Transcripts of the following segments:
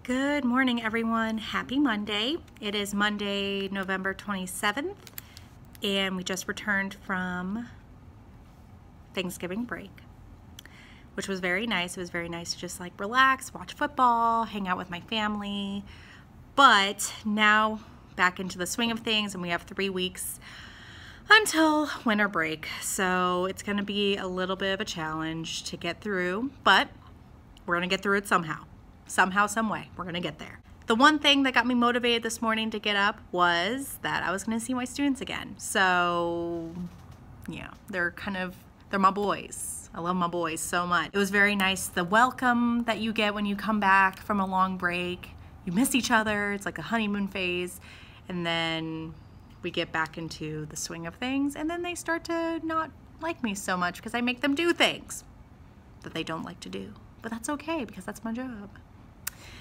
Good morning, everyone. Happy Monday. It is Monday, November 27th, and we just returned from Thanksgiving break, which was very nice. It was very nice to just like relax, watch football, hang out with my family. But now back into the swing of things, and we have 3 weeks until winter break. So it's going to be a little bit of a challenge to get through, but we're going to get through it somehow. Somehow, some way, we're gonna get there. The one thing that got me motivated this morning to get up was that I was gonna see my students again. So yeah, they're my boys. I love my boys so much. It was very nice, the welcome that you get when you come back from a long break. You miss each other, it's like a honeymoon phase, and then we get back into the swing of things, and then they start to not like me so much because I make them do things that they don't like to do. But that's okay, because that's my job.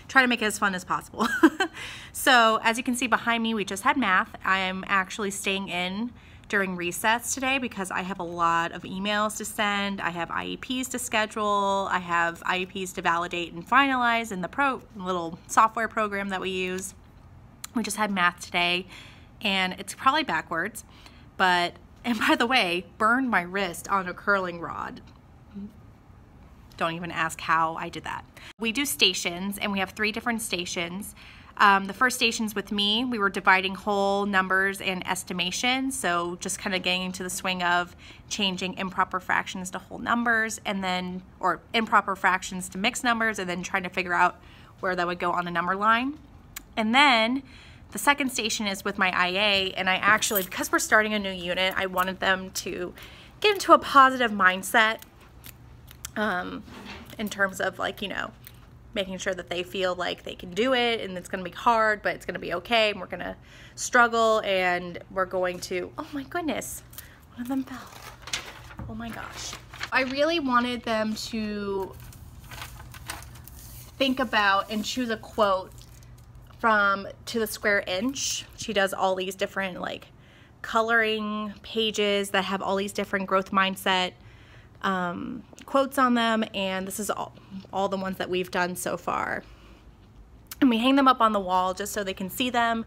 Try to make it as fun as possible. So as you can see behind me, we just had math. I am actually staying in during recess today because I have a lot of emails to send. I have IEPs to schedule. I have IEPs to validate and finalize in the little software program that we use. We just had math today, and it's probably backwards, and by the way, burned my wrist on a curling rod. Don't even ask how I did that. We do stations, and we have 3 different stations. The first station's with me. We were dividing whole numbers and estimation, so just kind of getting into the swing of changing improper fractions to whole numbers, or improper fractions to mixed numbers, and then trying to figure out where that would go on a number line. And then the second station is with my IA, and I actually, because we're starting a new unit, I wanted them to get into a positive mindset. In terms of making sure that they feel like they can do it, and it's going to be hard, but it's going to be okay, and we're going to struggle, and we're going to, oh my goodness, one of them fell. Oh my gosh. I really wanted them to think about and choose a quote from To the Square Inch. She does all these different coloring pages that have all these different growth mindset quotes on them, and this is all the ones that we've done so far. And we hang them up on the wall just so they can see them.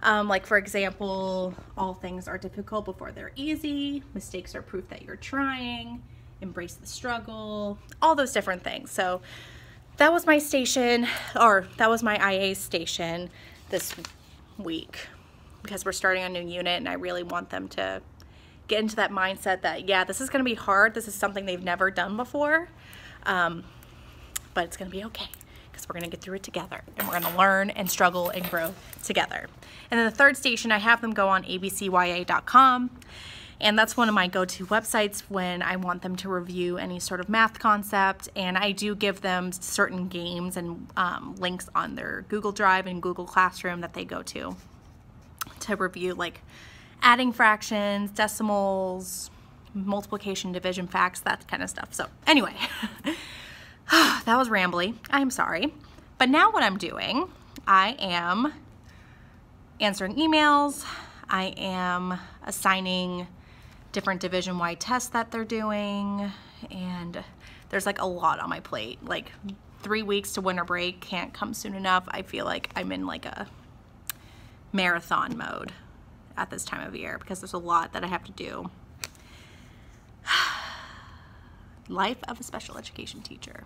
Like for example, all things are difficult before they're easy. Mistakes are proof that you're trying. Embrace the struggle. All those different things. So that was my station, or that was my IA station this week, because we're starting a new unit, and I really want them to get into that mindset that, yeah, this is going to be hard. This is something they've never done before, but it's going to be okay, because we're going to get through it together, and we're going to learn and struggle and grow together. And then the third station, I have them go on abcya.com, and that's one of my go-to websites when I want them to review any sort of math concept, and I do give them certain games and links on their Google Drive and Google Classroom that they go to review, like adding fractions, decimals, multiplication, division, facts, that kind of stuff. So anyway, that was rambly. I'm sorry. But now what I'm doing, I am answering emails. I am assigning different division-wide tests that they're doing. And there's a lot on my plate. 3 weeks to winter break can't come soon enough. I feel like I'm in a marathon mode at this time of year, because there's a lot that I have to do. Life of a special education teacher.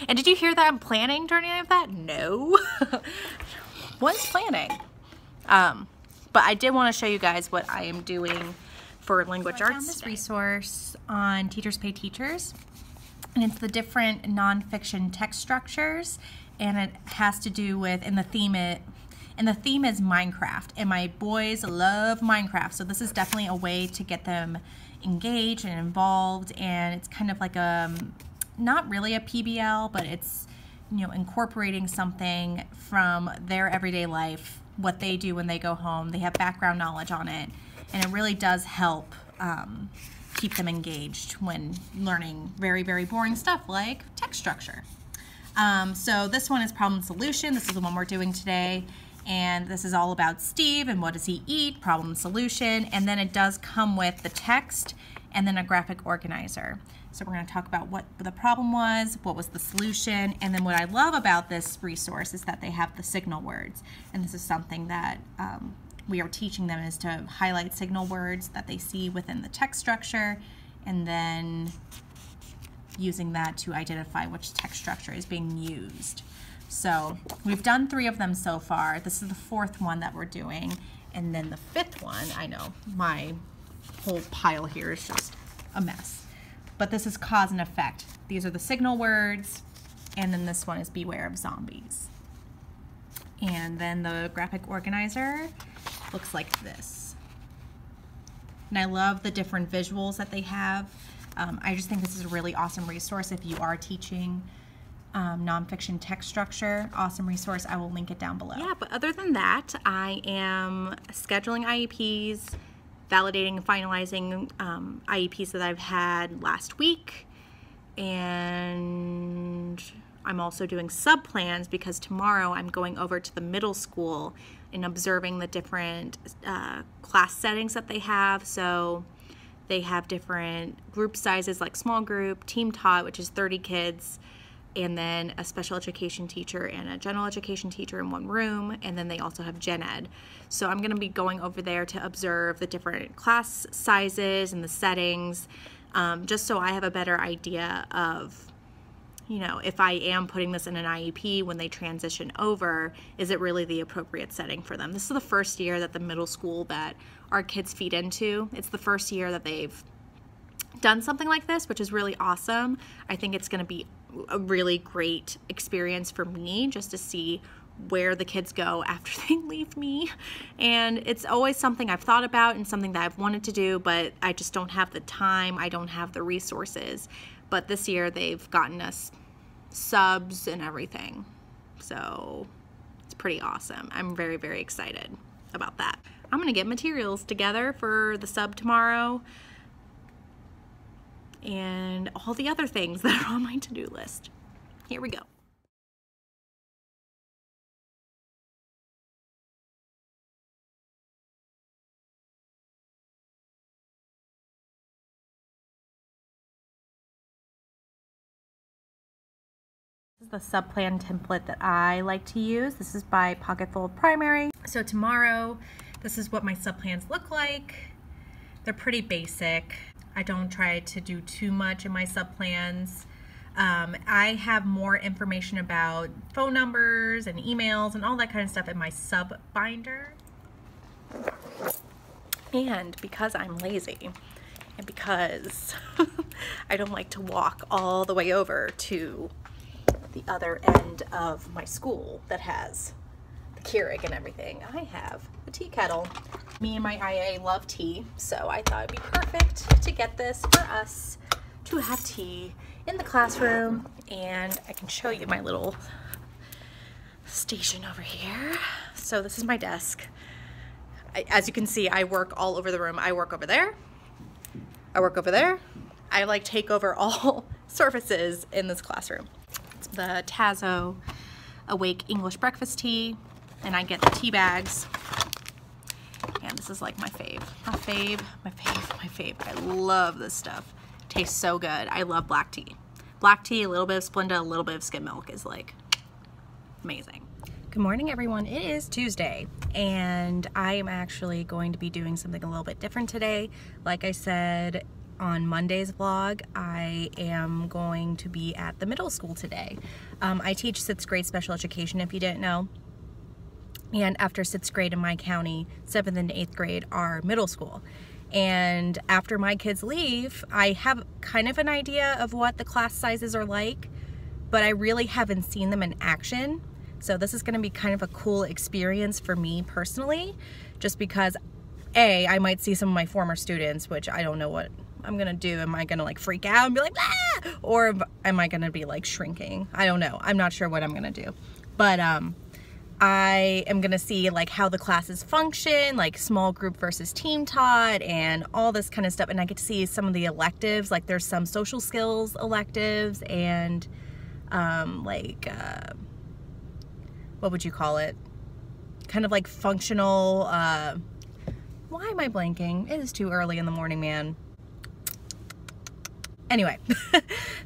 And did you hear that I'm planning during any of that? No. What's planning? But I did want to show you guys what I am doing for language arts. I found this resource on Teachers Pay Teachers, and it's the different nonfiction text structures, and it has to do with, and the theme is Minecraft, and my boys love Minecraft, so this is definitely a way to get them engaged and involved, and it's kind of like not really a PBL, but it's, incorporating something from their everyday life, what they do when they go home. They have background knowledge on it, and it really does help keep them engaged when learning very, very boring stuff like text structure. So this one is problem solution. This is the one we're doing today. And this is all about Steve and what does he eat, problem solution, and then it does come with the text and then a graphic organizer. So we're going to talk about what the problem was, what was the solution, and then what I love about this resource is that they have the signal words. And this is something that we are teaching them, is to highlight signal words that they see within the text structure, and then using that to identify which text structure is being used. So we've done 3 of them so far. This is the 4th one that we're doing. And then the 5th one, I know, my whole pile here is just a mess. But this is cause and effect. These are the signal words, and then this one is beware of zombies. And then the graphic organizer looks like this. And I love the different visuals that they have. I just think this is a really awesome resource if you are teaching nonfiction text structure. Awesome resource. I will link it down below. Yeah, but other than that, I am scheduling IEPs, validating and finalizing IEPs that I've had last week, and I'm also doing sub-plans because tomorrow I'm going over to the middle school and observing the different class settings that they have. So they have different group sizes, like small group, team taught, which is 30 kids, and then a special education teacher and a general education teacher in one room, and then they also have gen ed. So I'm going to be going over there to observe the different class sizes and the settings, just so I have a better idea of, you know, if I am putting this in an IEP when they transition over, is it really the appropriate setting for them? This is the first year that the middle school that our kids feed into, it's the first year that they've done something like this, which is really awesome. I think it's going to be a really great experience for me just to see where the kids go after they leave me. And it's always something I've thought about and something that I've wanted to do, but I just don't have the time. I don't have the resources. But this year they've gotten us subs and everything. So it's pretty awesome. I'm very, very excited about that. I'm going to get materials together for the sub tomorrow and all the other things that are on my to-do list. Here we go. This is the sub-plan template that I like to use. This is by Pocketful Primary. So tomorrow, this is what my sub-plans look like. They're pretty basic. I don't try to do too much in my sub-plans. I have more information about phone numbers and emails and all that kind of stuff in my sub-binder. And because I'm lazy, and because I don't like to walk all the way over to the other end of my school that has the Keurig and everything, I have a tea kettle. Me and my IA love tea, so I thought it'd be perfect to get this for us to have tea in the classroom. And I can show you my little station over here. So this is my desk. As you can see, I work all over the room. I work over there. I work over there. I like take over all surfaces in this classroom. It's the Tazo Awake English Breakfast Tea, and I get the tea bags. And this is like my fave. My fave, my fave, my fave. I love this stuff. It tastes so good. I love black tea. Black tea, a little bit of Splenda, a little bit of skim milk is like amazing. Good morning, everyone. It is Tuesday, and I am actually going to be doing something a little bit different today. Like I said on Monday's vlog, I am going to be at the middle school today. I teach 6th grade special education, if you didn't know. And after 6th grade in my county, 7th and 8th grade are middle school. And after my kids leave, I have kind of an idea of what the class sizes are like, but I really haven't seen them in action. So this is going to be kind of a cool experience for me personally, just because I might see some of my former students, which I don't know what I'm going to do. Am I going to like freak out and be like, ah! Or am I going to be like shrinking? I don't know. I'm not sure what I'm going to do. But I am going to see like how the classes function, like small group versus team taught and all this kind of stuff. And I get to see some of the electives, like there's some social skills electives and what would you call it? Kind of like functional, why am I blanking? It is too early in the morning, man. anyway,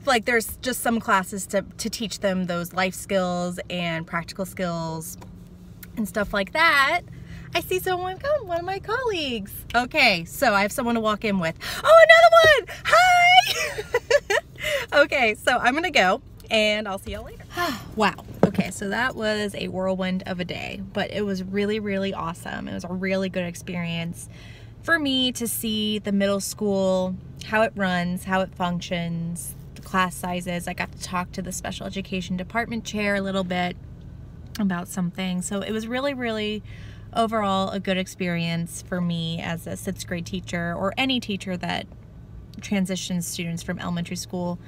like there's just some classes to teach them those life skills and practical skills and stuff like that. I see someone come, one of my colleagues. Okay, so I have someone to walk in with. Oh, another one! Hi! Okay, so I'm gonna go and I'll see y'all later. Wow. Okay, so that was a whirlwind of a day, but it was really, really awesome. It was a really good experience for me to see the middle school, how it runs, how it functions, the class sizes. I got to talk to the special education department chair a little bit about something. So it was really, really overall a good experience for me as a 6th grade teacher, or any teacher that transitions students from elementary school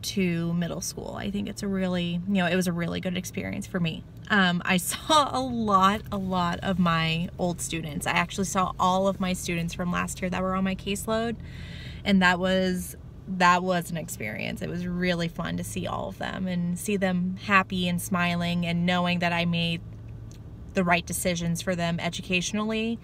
to middle school. I think it's a really, it was a really good experience for me. I saw a lot of my old students. I actually saw all of my students from last year that were on my caseload, and that was an experience. It was really fun to see all of them and see them happy and smiling and knowing that I made the right decisions for them educationally.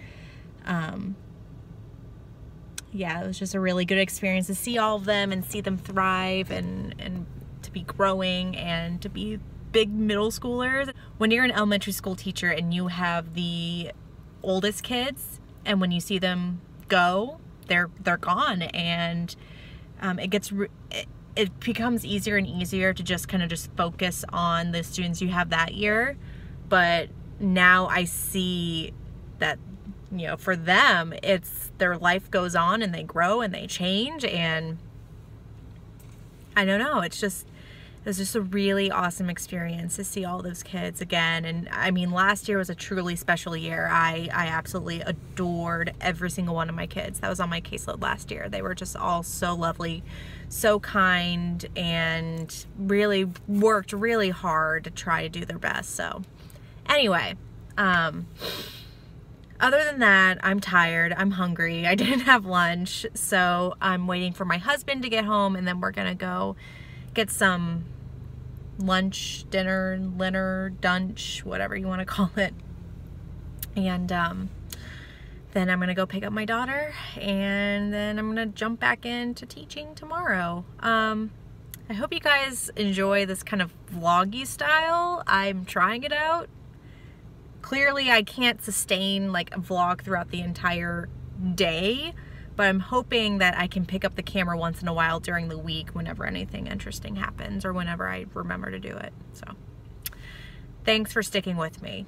Yeah, it was just a really good experience to see all of them and see them thrive and to be growing and to be big middle schoolers. When you're an elementary school teacher and you have the oldest kids, and when you see them go, they're gone, and it becomes easier and easier to just kind of just focus on the students you have that year. But now I see that, for them, it's their life goes on and they grow and they change, and I don't know, it was just a really awesome experience to see all those kids again. And I mean, last year was a truly special year. I absolutely adored every single one of my kids that was on my caseload last year. They were just all so lovely, so kind, and really worked really hard to try to do their best. So anyway, other than that, I'm tired, I'm hungry, I didn't have lunch, so I'm waiting for my husband to get home, and then we're gonna go get some lunch, dinner, dunch, whatever you want to call it. And then I'm gonna go pick up my daughter, and then I'm gonna jump back into teaching tomorrow. I hope you guys enjoy this kind of vloggy style. I'm trying it out. Clearly I can't sustain like a vlog throughout the entire day, but I'm hoping that I can pick up the camera once in a while during the week whenever anything interesting happens or whenever I remember to do it. So thanks for sticking with me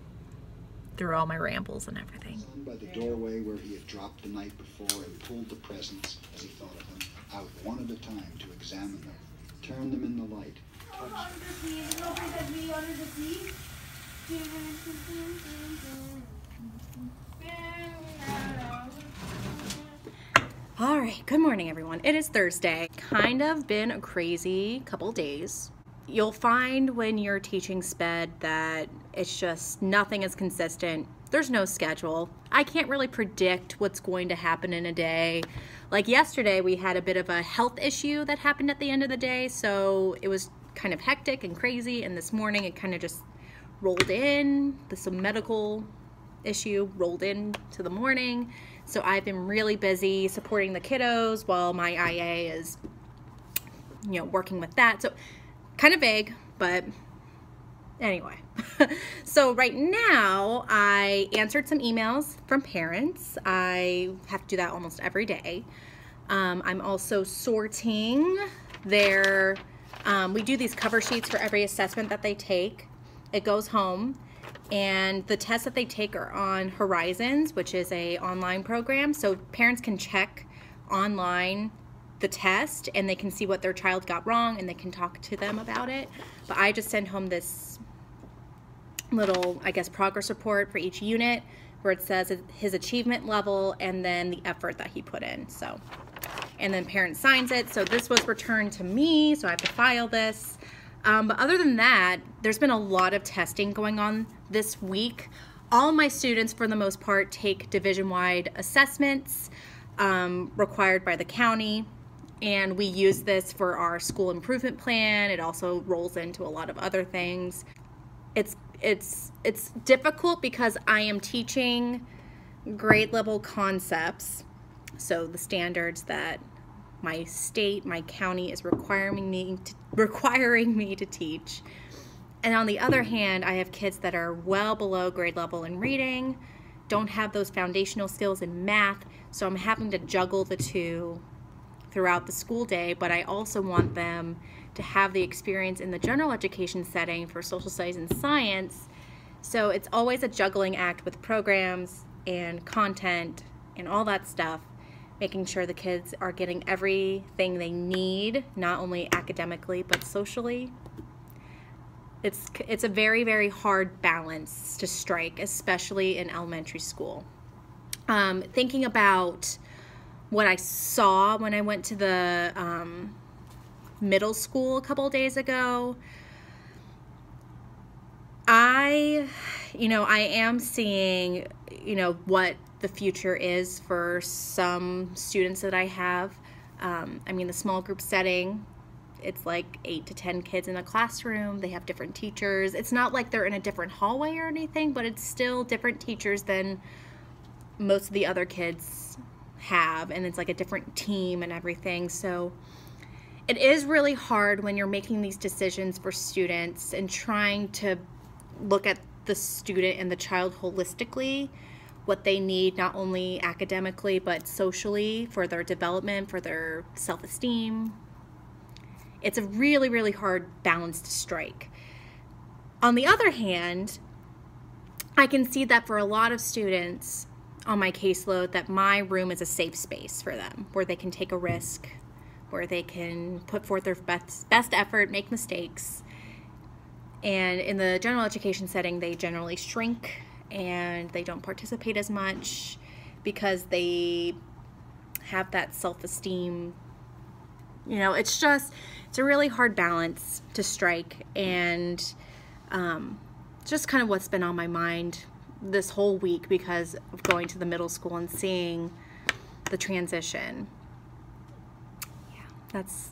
through all my rambles and everything. By the doorway where he had dropped the night before, and pulled the presents, as he thought of them, out one at a time to examine them, turn them in the light, touch All right, good morning everyone. It is Thursday. Kind of been a crazy couple days. You'll find when you're teaching SPED that it's just nothing is consistent. There's no schedule. I can't really predict what's going to happen in a day. Like yesterday, we had a bit of a health issue that happened at the end of the day, so it was kind of hectic and crazy, and this morning it kind of just rolled in. Some medical issue rolled into the morning. So I've been really busy supporting the kiddos while my IA is, working with that. So kind of vague, but anyway. So right now I answered some emails from parents. I have to do that almost every day. I'm also sorting their, we do these cover sheets for every assessment that they take. It goes home, and the tests that they take are on Horizons, which is a online program, so parents can check online the test and they can see what their child got wrong and they can talk to them about it. But I just send home this little, I guess, progress report for each unit where it says his achievement level and then the effort that he put in. So, and then parent signs it. So this was returned to me, so I have to file this. But other than that, there's been a lot of testing going on this week. All my students, for the most part, take division-wide assessments required by the county, and we use this for our school improvement plan. It also rolls into a lot of other things. It's difficult because I am teaching grade level concepts, so the standards that my state, my county is requiring me to teach. And on the other hand, I have kids that are well below grade level in reading, don't have those foundational skills in math, so I'm having to juggle the two throughout the school day, but I also want them to have the experience in the general education setting for social studies and science. So it's always a juggling act with programs and content and all that stuff, making sure the kids are getting everything they need, not only academically, but socially. It's a very, very hard balance to strike, especially in elementary school. Thinking about what I saw when I went to the middle school a couple days ago, I am seeing, what the future is for some students that I have. The small group setting, it's like 8 to 10 kids in a classroom. They have different teachers. It's not like they're in a different hallway or anything, but it's still different teachers than most of the other kids have, and it's like a different team and everything. So it is really hard when you're making these decisions for students and trying to look at the student and the child holistically, what they need not only academically but socially for their development, for their self-esteem. It's a really, really hard balance to strike. On the other hand, I can see that for a lot of students on my caseload, that my room is a safe space for them, where they can take a risk, where they can put forth their best effort, make mistakes. And in the general education setting, they generally shrink and they don't participate as much because they have that self-esteem. It's a really hard balance to strike, and just kind of what's been on my mind this whole week because of going to the middle school and seeing the transition. Yeah, that's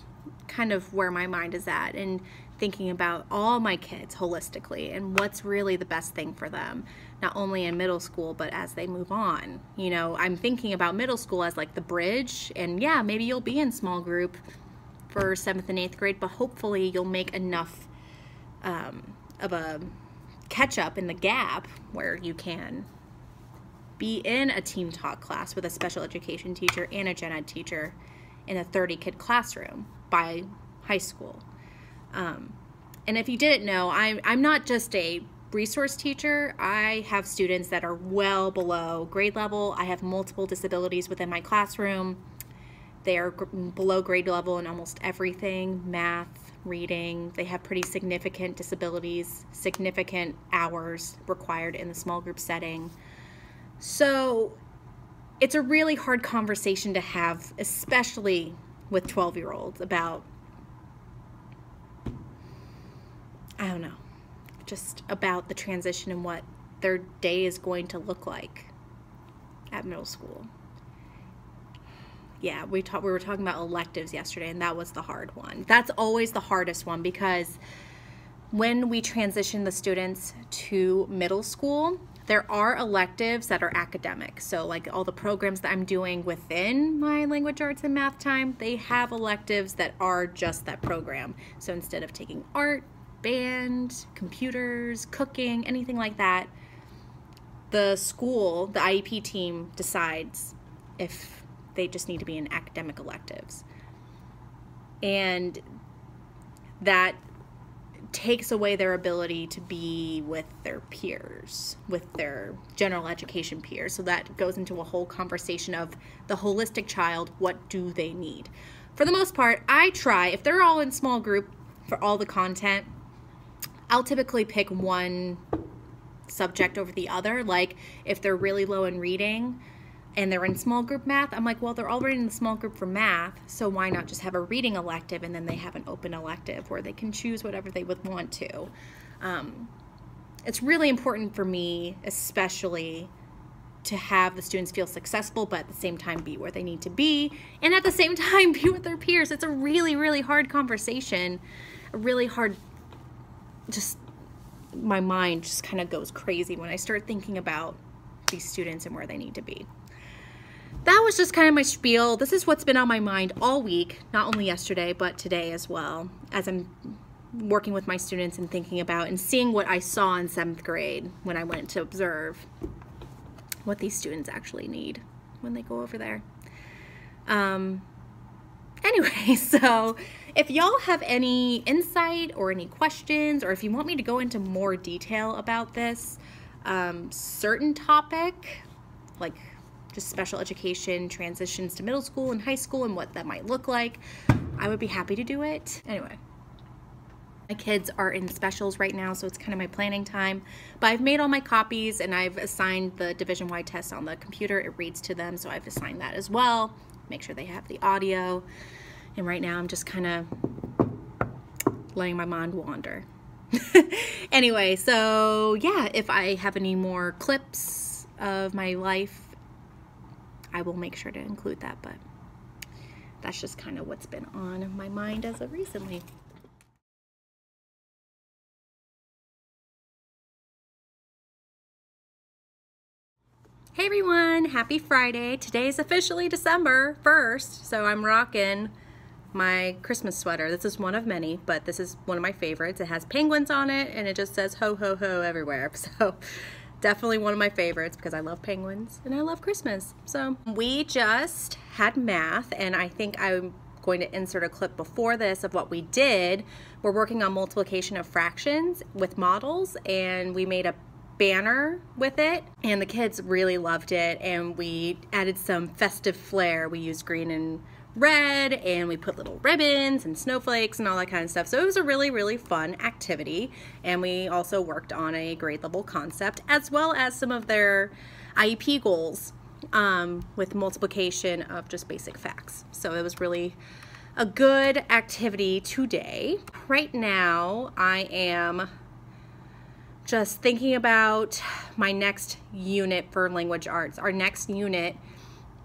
kind of where my mind is at, and thinking about all my kids holistically and what's really the best thing for them, not only in middle school, but as they move on. I'm thinking about middle school as like the bridge, and yeah, maybe you'll be in small group for 7th and 8th grade, but hopefully you'll make enough of a catch up in the gap where you can be in a team talk class with a special education teacher and a gen ed teacher in a 30-kid classroom by high school. And if you didn't know, I'm not just a resource teacher. I have students that are well below grade level. I have multiple disabilities within my classroom. They are below grade level in almost everything: math, reading. They have pretty significant disabilities, significant hours required in the small group setting. So it's a really hard conversation to have, especially with 12-year-olds, about, I don't know, just about the transition and what their day is going to look like at middle school. Yeah, we were talking about electives yesterday, and that was the hard one. That's always the hardest one, because when we transition the students to middle school, there are electives that are academic. So like all the programs that I'm doing within my language arts and math time, they have electives that are just that program. So instead of taking art, band, computers, cooking, anything like that, the school, the IEP team, decides if they just need to be in academic electives. And that takes away their ability to be with their peers, with their general education peers. So that goes into a whole conversation of the holistic child. What do they need? For the most part, I try, if they're all in small group for all the content, I'll typically pick one subject over the other. Like if they're really low in reading and they're in small group math, I'm like, well, they're already in the small group for math, so why not just have a reading elective, and then they have an open elective where they can choose whatever they would want to. It's really important for me, especially, to have the students feel successful, but at the same time be where they need to be, and at the same time be with their peers. It's a really, really hard conversation, a really hard, just my mind just kind of goes crazy when I start thinking about these students and where they need to be. that was just kind of my spiel. This is what's been on my mind all week, not only yesterday, but today as well, as I'm working with my students and thinking about and seeing what I saw in 7th grade when I went to observe what these students actually need when they go over there. Anyway, so if y'all have any insight or any questions, or if you want me to go into more detail about this certain topic, like just special education transitions to middle school and high school and what that might look like, I would be happy to do it. Anyway, my kids are in specials right now, so it's kind of my planning time, but I've made all my copies and I've assigned the division-wide test on the computer. It reads to them, so I've assigned that as well. Make sure they have the audio. And right now I'm just kind of letting my mind wander. Anyway, so yeah, if I have any more clips of my life, I will make sure to include that, but that's just kind of what's been on my mind as of recently. Hey everyone, happy Friday. Today is officially December 1st, so I'm rocking my Christmas sweater. This is one of many, but this is one of my favorites. It has penguins on it and it just says ho ho ho everywhere. So definitely one of my favorites because I love penguins and I love Christmas. So we just had math, and I think I'm going to insert a clip before this of what we did. We're working on multiplication of fractions with models, and we made a banner with it, and the kids really loved it, and we added some festive flair. We used green and red, and we put little ribbons and snowflakes and all that kind of stuff. So it was a really, really fun activity, and we also worked on a grade level concept as well as some of their IEP goals with multiplication of just basic facts. So it was really a good activity today. Right now I am just thinking about my next unit for language arts. Our next unit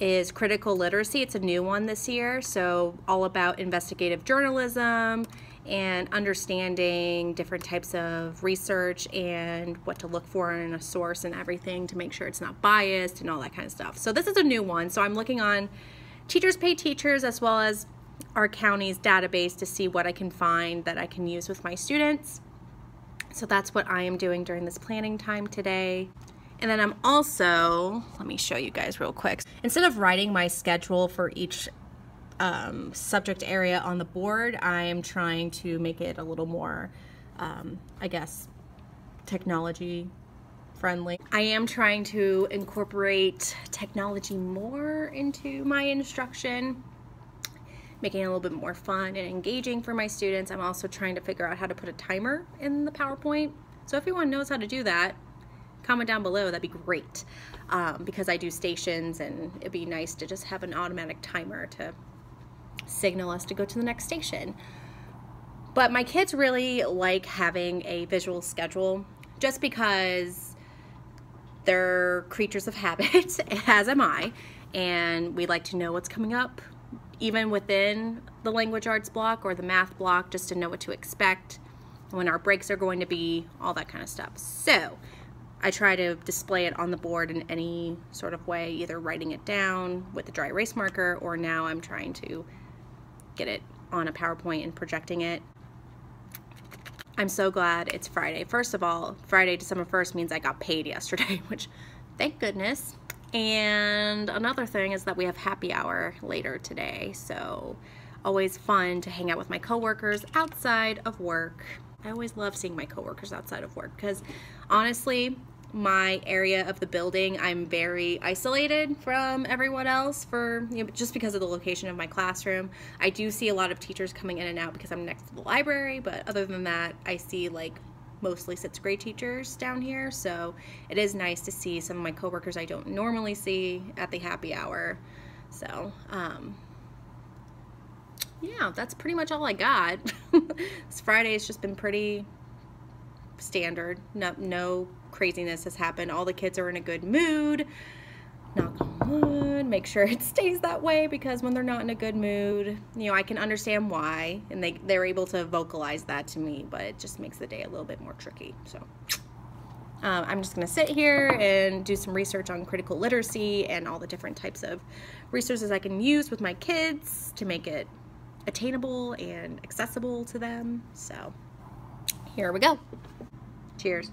is critical literacy. It's a new one this year, so all about investigative journalism and understanding different types of research and what to look for in a source and everything to make sure it's not biased and all that kind of stuff. So this is a new one, so I'm looking on Teachers Pay Teachers as well as our county's database to see what I can find that I can use with my students. So that's what I am doing during this planning time today. And then I'm also, let me show you guys real quick. Instead of writing my schedule for each subject area on the board, I am trying to make it a little more, I guess, technology friendly. I am trying to incorporate technology more into my instruction, making it a little bit more fun and engaging for my students. I'm also trying to figure out how to put a timer in the PowerPoint. So if anyone knows how to do that, comment down below, that'd be great. Because I do stations, and it'd be nice to just have an automatic timer to signal us to go to the next station. But my kids really like having a visual schedule just because they're creatures of habit, as am I, and we like to know what's coming up even within the language arts block or the math block, just to know what to expect, when our breaks are going to be, all that kind of stuff. So I try to display it on the board in any sort of way, either writing it down with a dry erase marker, or now I'm trying to get it on a PowerPoint and projecting it. I'm so glad it's Friday. First of all, Friday, December 1st means I got paid yesterday, which thank goodness. And another thing is that we have happy hour later today, so always fun to hang out with my coworkers outside of work. I always love seeing my coworkers outside of work because honestly, my area of the building, I'm very isolated from everyone else for, you know, just because of the location of my classroom. I do see a lot of teachers coming in and out because I'm next to the library, but other than that, I see like mostly 6th grade teachers down here, so it is nice to see some of my coworkers I don't normally see at the happy hour. So yeah, that's pretty much all I got. This Friday has just been pretty standard. No craziness has happened. All the kids are in a good mood. Knock on wood. Make sure it stays that way, because when they're not in a good mood, you know, I can understand why, and they're able to vocalize that to me, but it just makes the day a little bit more tricky. So I'm just going to sit here and do some research on critical literacy and all the different types of resources I can use with my kids to make it attainable and accessible to them. So here we go. Cheers.